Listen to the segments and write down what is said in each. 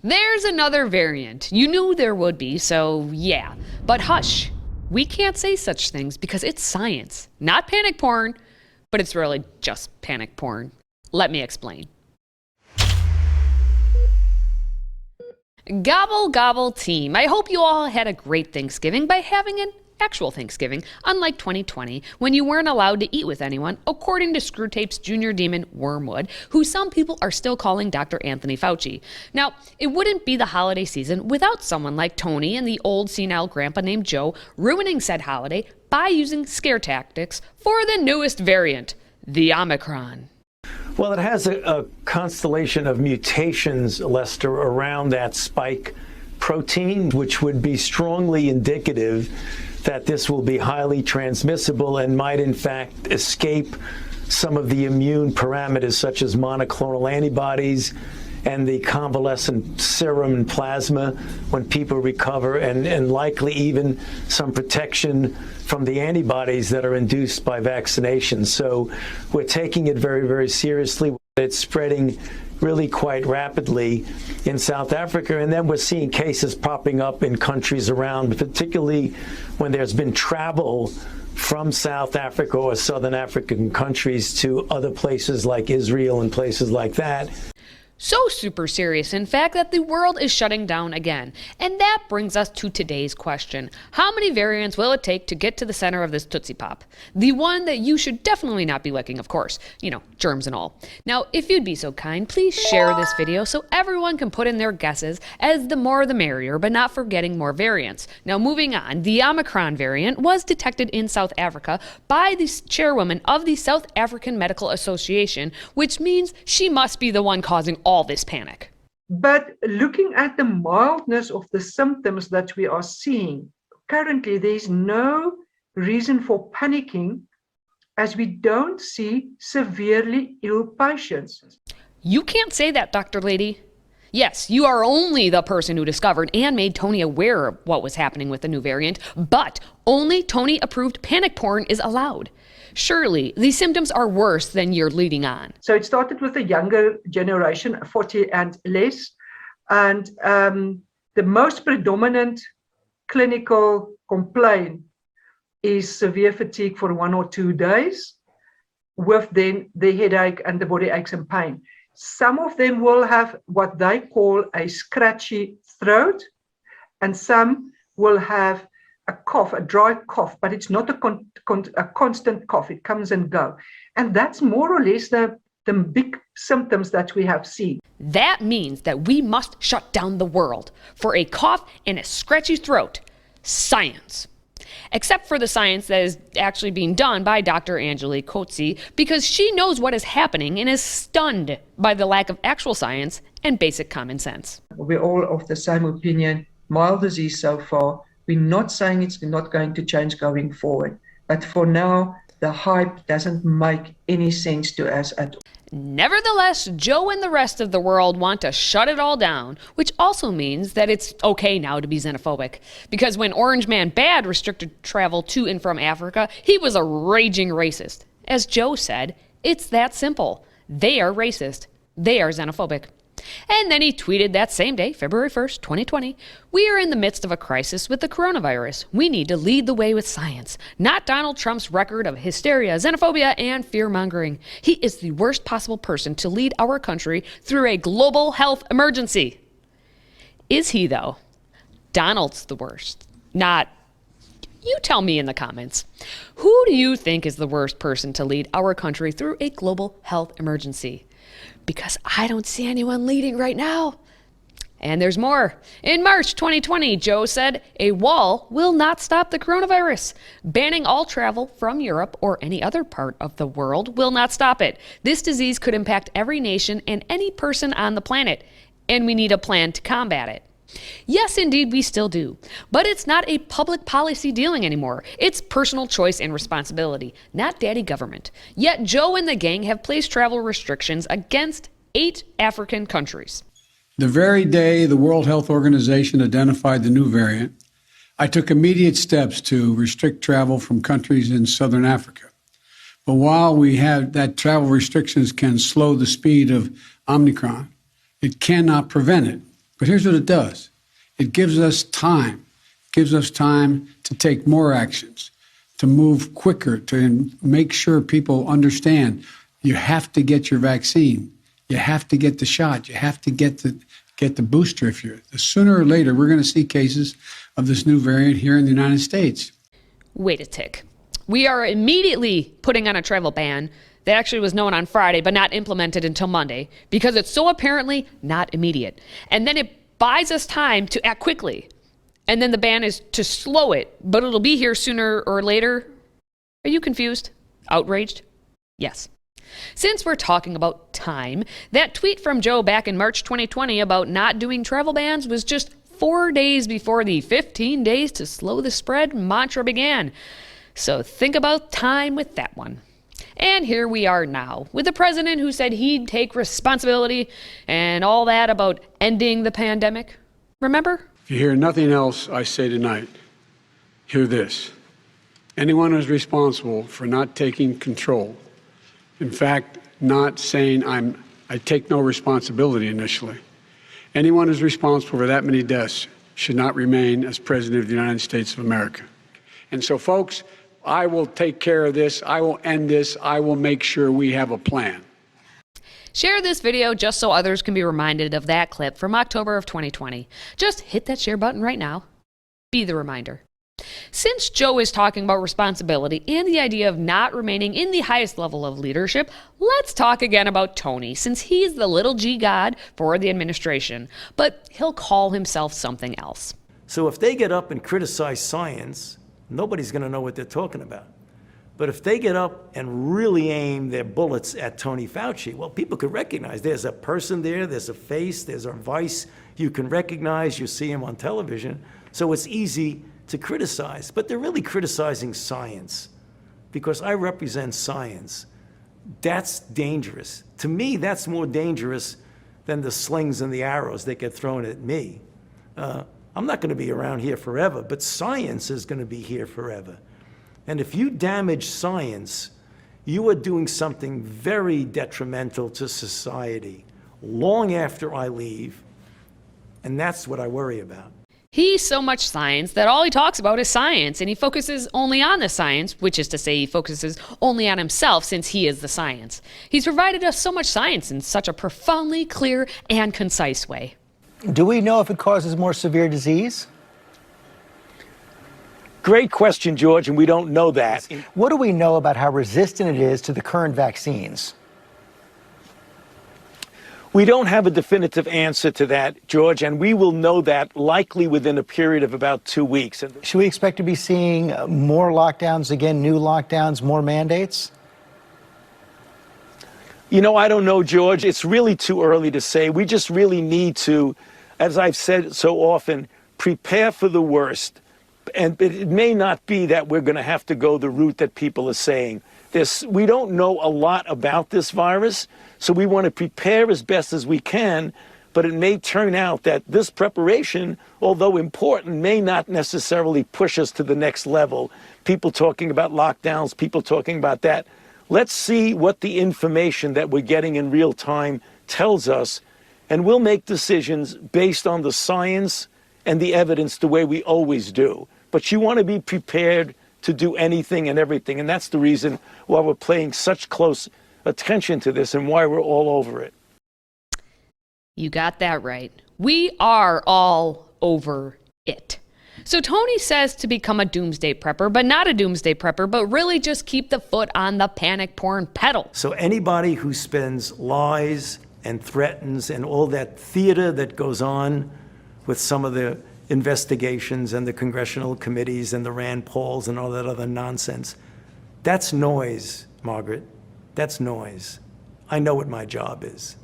There's another variant. You knew there would be, so yeah. But hush, we can't say such things because it's science, not panic porn, but it's really just panic porn. Let me explain. Gobble, gobble, team. I hope you all had a great Thanksgiving by having an actual Thanksgiving, unlike 2020, when you weren't allowed to eat with anyone, according to Screwtape's junior demon Wormwood, who some people are still calling Dr. Anthony Fauci. Now, it wouldn't be the holiday season without someone like Tony and the old senile grandpa named Joe ruining said holiday by using scare tactics for the newest variant, the Omicron. Well, it has a constellation of mutations, Lester, around that spike protein, which would be strongly indicative that this will be highly transmissible and might, in fact, escape some of the immune parameters, such as monoclonal antibodies and the convalescent serum and plasma when people recover, and likely even some protection from the antibodies that are induced by vaccination. So we're taking it very, very seriously. It's spreading really quite rapidly in South Africa, and then we're seeing cases popping up in countries around, particularly when there's been travel from South Africa or Southern African countries to other places like Israel and places like that. So super serious, in fact, that the world is shutting down again. And that brings us to today's question. How many variants will it take to get to the center of this Tootsie Pop? The one that you should definitely not be licking, of course. You know, germs and all. Now, if you'd be so kind, please share this video so everyone can put in their guesses, as the more the merrier, but not forgetting more variants. Now, moving on, the Omicron variant was detected in South Africa by the chairwoman of the South African Medical Association, which means she must be the one causing all this panic. But looking at the mildness of the symptoms that we are seeing, currently there's no reason for panicking, as we don't see severely ill patients. You can't say that, Dr. Lady. Yes, you are only the person who discovered and made Tony aware of what was happening with the new variant, but only Tony-approved panic porn is allowed. Surely, these symptoms are worse than you're leading on. So it started with the younger generation, 40 and less, and the most predominant clinical complaint is severe fatigue for 1 or 2 days, with then the headache and the body aches and pain. Some of them will have what they call a scratchy throat, and some will have a cough, a dry cough, but it's not a constant cough. It comes and goes. And that's more or less the big symptoms that we have seen. That means that we must shut down the world for a cough and a scratchy throat. Science. Except for the science that is actually being done by Dr. Angelique Coetzee, because she knows what is happening and is stunned by the lack of actual science and basic common sense. We're all of the same opinion. Mild disease so far. We're not saying it's not going to change going forward. But for now, the hype doesn't make any sense to us at all. Nevertheless, Joe and the rest of the world want to shut it all down, which also means that it's okay now to be xenophobic. Because when Orange Man Bad restricted travel to and from Africa, he was a raging racist. As Joe said, it's that simple. They are racist. They are xenophobic. And then he tweeted that same day, February 1st, 2020, "We are in the midst of a crisis with the coronavirus. We need to lead the way with science, not Donald Trump's record of hysteria, xenophobia, and fear-mongering. He is the worst possible person to lead our country through a global health emergency." Is he, though? Donald's the worst. Not. You tell me in the comments. Who do you think is the worst person to lead our country through a global health emergency? Because I don't see anyone leading right now. And there's more. In March 2020, Joe said, "A wall will not stop the coronavirus. Banning all travel from Europe or any other part of the world will not stop it. This disease could impact every nation and any person on the planet, and we need a plan to combat it." Yes, indeed, we still do. But it's not a public policy dealing anymore. It's personal choice and responsibility, not daddy government. Yet Joe and the gang have placed travel restrictions against 8 African countries. The very day the World Health Organization identified the new variant, I took immediate steps to restrict travel from countries in Southern Africa. But while we have that travel restrictions can slow the speed of Omicron, it cannot prevent it. But here's what it does. It gives us time. It gives us time to take more actions, to move quicker, to make sure people understand you have to get your vaccine. You have to get the shot. You have to get the booster. Sooner or later, we're going to see cases of this new variant here in the United States. Wait a tick. We are immediately putting on a travel ban that actually was known on Friday, but not implemented until Monday, because it's so apparently not immediate. And then it buys us time to act quickly. And then the ban is to slow it, but it'll be here sooner or later. Are you confused? Outraged? Yes. Since we're talking about time, that tweet from Joe back in March 2020 about not doing travel bans was just 4 days before the 15 days to slow the spread mantra began. So think about time with that one. And here we are now, with the president who said he'd take responsibility and all that about ending the pandemic. Remember? If you hear nothing else I say tonight, hear this. Anyone who's responsible for not taking control, in fact, not saying I take no responsibility initially, anyone who's responsible for that many deaths should not remain as President of the United States of America. And so, folks, I will take care of this. I will end this. I will make sure we have a plan. Share this video just so others can be reminded of that clip from October of 2020. Just hit that share button right now. Be the reminder. Since Joe is talking about responsibility and the idea of not remaining in the highest level of leadership, let's talk again about Tony, since he's the little g god for the administration, but he'll call himself something else. So if they get up and criticize science, nobody's going to know what they're talking about. But if they get up and really aim their bullets at Tony Fauci, well, people could recognize there's a person there, there's a face, there's a voice you can recognize, you see him on television. So it's easy to criticize, but they're really criticizing science because I represent science. That's dangerous. To me, that's more dangerous than the slings and the arrows that get thrown at me. I'm not going to be around here forever, but science is going to be here forever. And if you damage science, you are doing something very detrimental to society long after I leave, and that's what I worry about. He's so much science that all he talks about is science, and he focuses only on the science, which is to say he focuses only on himself since he is the science. He's provided us so much science in such a profoundly clear and concise way. Do we know if it causes more severe disease? Great question, George, and we don't know that. What do we know about how resistant it is to the current vaccines? We don't have a definitive answer to that, George, and we will know that likely within a period of about 2 weeks. Should we expect to be seeing more lockdowns again, new lockdowns, more mandates? You know, I don't know, George. It's really too early to say. We just really need to, as I've said so often, prepare for the worst. And it may not be that we're going to have to go the route that people are saying. We don't know a lot about this virus, so we want to prepare as best as we can, but it may turn out that this preparation, although important, may not necessarily push us to the next level. People talking about lockdowns, people talking about that. Let's see what the information that we're getting in real time tells us, and we'll make decisions based on the science and the evidence the way we always do. But you want to be prepared to do anything and everything, and that's the reason why we're paying such close attention to this and why we're all over it. You got that right. We are all over it. So Tony says to become a doomsday prepper, but not a doomsday prepper, but really just keep the foot on the panic porn pedal. So anybody who spends lies and threatens and all that theater that goes on with some of the investigations and the congressional committees and the Rand Pauls and all that other nonsense, that's noise, Margaret. That's noise. I know what my job is.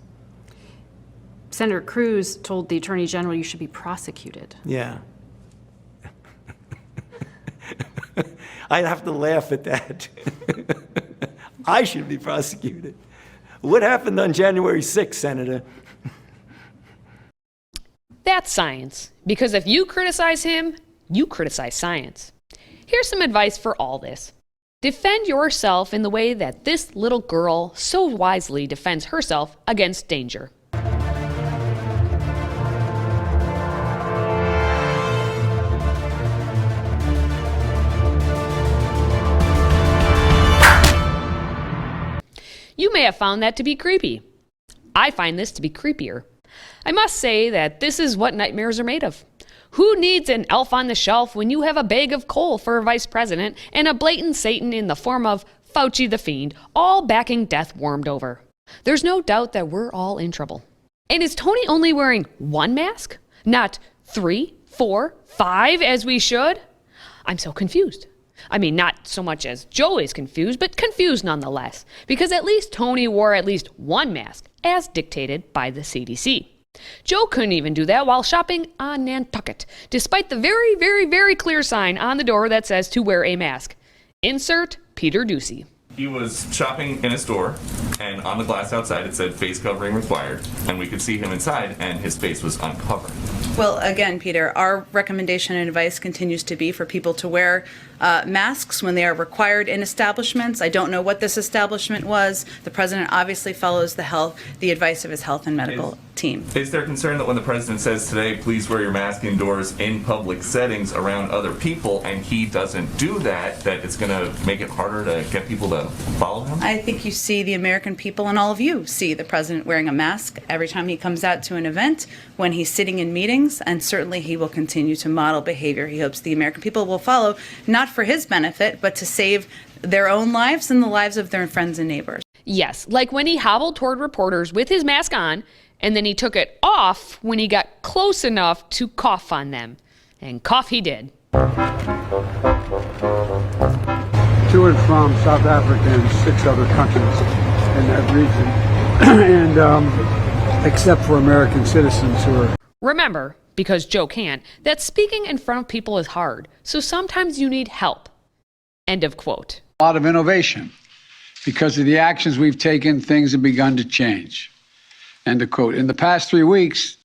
Senator Cruz told the Attorney General you should be prosecuted. Yeah. I'd have to laugh at that. I should be prosecuted. What happened on January 6th, Senator? That's science, because if you criticize him, you criticize science. Here's some advice for all this. Defend yourself in the way that this little girl so wisely defends herself against danger. You may have found that to be creepy. I find this to be creepier. I must say that this is what nightmares are made of. Who needs an elf on the shelf when you have a bag of coal for a vice president and a blatant Satan in the form of Fauci the Fiend, all backing death warmed over? There's no doubt that we're all in trouble. And is Tony only wearing one mask? Not 3, 4, 5 as we should? I'm so confused. I mean, not so much as Joe is confused, but confused nonetheless, because at least Tony wore at least one mask, as dictated by the CDC. Joe couldn't even do that while shopping on Nantucket, despite the very, very, very clear sign on the door that says to wear a mask. Insert Peter Ducey. He was shopping in a store, and on the glass outside it said face covering required, and we could see him inside, and his face was uncovered. Well, again, Peter, our recommendation and advice continues to be for people to wear masks when they are required in establishments. I don't know what this establishment was. The president obviously follows the advice of his health and medical team. Is there concern that when the president says today, please wear your mask indoors in public settings around other people, and he doesn't do that, that it's going to make it harder to get people to follow him? I think you see the American people, and all of you see the president wearing a mask every time he comes out to an event, when he's sitting in meetings, and certainly he will continue to model behavior he hopes the American people will follow, not for his benefit, but to save their own lives and the lives of their friends and neighbors. Yes, like when he hobbled toward reporters with his mask on, and then he took it off when he got close enough to cough on them. And cough he did. To and from South Africa and 6 other countries in that region, and except for American citizens who are... Remember, because Joe can't, that speaking in front of people is hard, so sometimes you need help. End of quote. A lot of innovation. Because of the actions we've taken, things have begun to change. End of quote. In the past 3 weeks...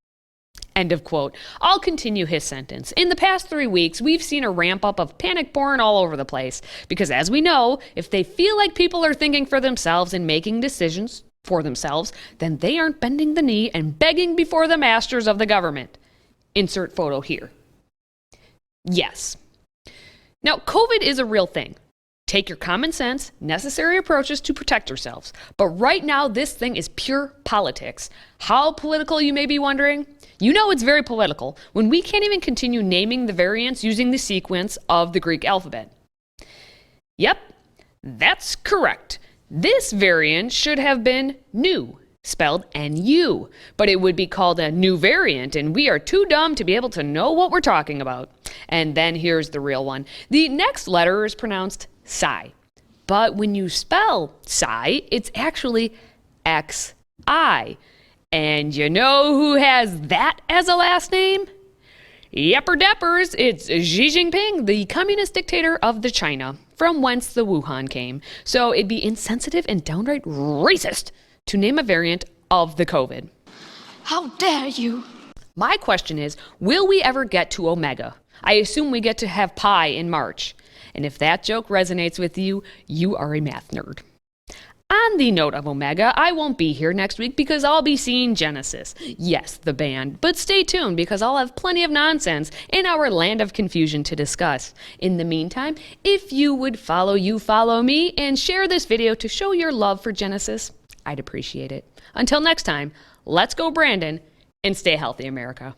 End of quote. I'll continue his sentence. In the past 3 weeks, we've seen a ramp up of panic porn all over the place. Because as we know, if they feel like people are thinking for themselves and making decisions for themselves, then they aren't bending the knee and begging before the masters of the government. Insert photo here. Yes. Now, COVID is a real thing. Take your common sense, necessary approaches to protect yourselves. But right now, this thing is pure politics. How political, you may be wondering? You know it's very political when we can't even continue naming the variants using the sequence of the Greek alphabet. Yep, that's correct. This variant should have been new, spelled N-U, but it would be called a new variant, and we are too dumb to be able to know what we're talking about. And then here's the real one. The next letter is pronounced Psi, but when you spell Psi, it's actually X-I. And you know who has that as a last name? Yepper deppers, it's Xi Jinping, the communist dictator of the China, from whence the Wuhan came. So it'd be insensitive and downright racist to name a variant of the COVID. How dare you? My question is, will we ever get to Omega? I assume we get to have pi in March. And if that joke resonates with you, you are a math nerd. On the note of Omega, I won't be here next week because I'll be seeing Genesis. Yes, the band. But stay tuned because I'll have plenty of nonsense in our land of confusion to discuss. In the meantime, if you would follow me and share this video to show your love for Genesis, I'd appreciate it. Until next time, let's go Brandon and stay healthy, America.